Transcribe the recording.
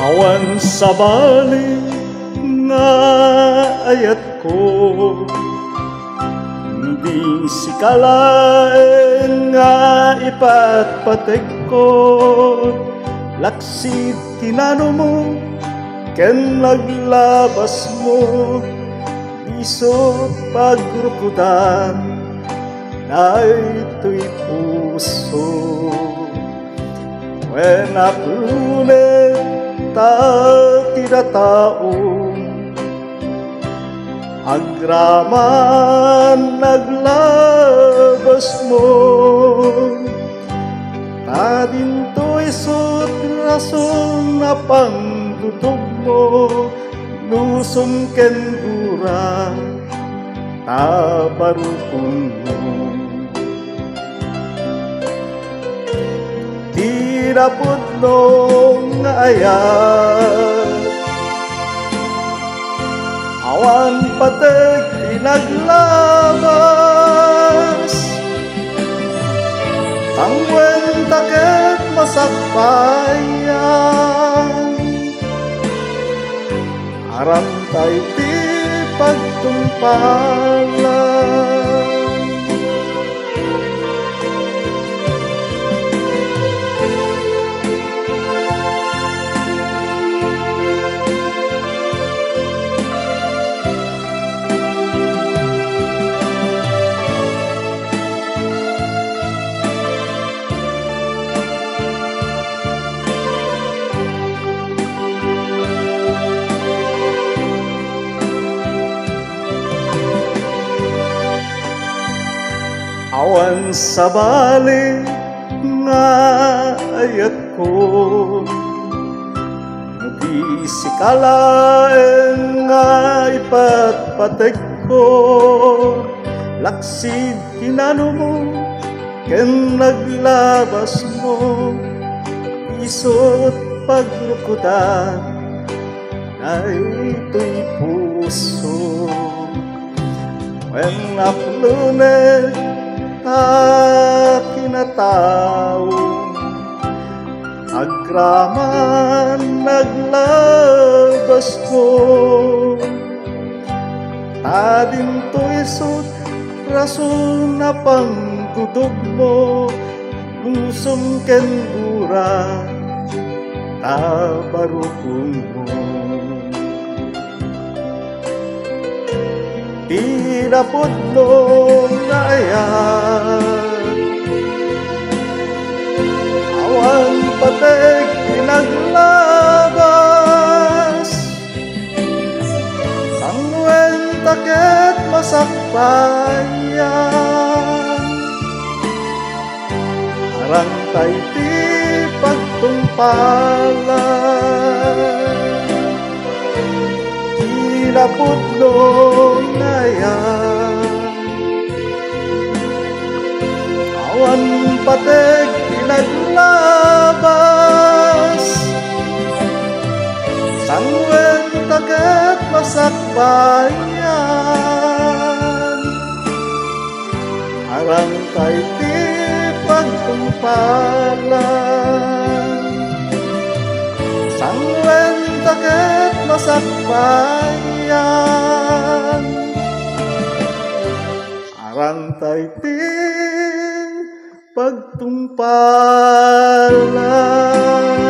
Awan sa bali nga ayat ko, hindi sikalain nga ipatpatek ko. Laksid tinano mo, ken naglabas mo, isot pagrukutan na ito'y puso. When aplunet ta tinataong agraman naglabas mo, ta dinto'y sut rason na pangdudog mo, lusong ken gura ta barukon mo. Tinapod nung ayat, awan patek pinaglabas, tangwen taket masakbayan, aram tayo ti pagtumpalan. Awan sa bali nga ayat ko, di sikalain nga ipatpatek ko. Laksid tinano mo, ken naglabas mo, isot pagrukutan na ito'y puso. When aplunet ta tinataong agraman naglabas mo, ta dinto'y sut rason na pangdudog mo, lusong ken gura ta barukon mo. Tinapod nung ayat, awan patek pinaglabas, sangwen taket masakbayan, arang tayo ti pagtumpalan. Tinapod nung ayat, awan patek pinaglabas, sangwen taket masakbayan, arang tayo ti pagtumpalan. Sangwen taket masakbayan, arang tayo ti pagtumpalan.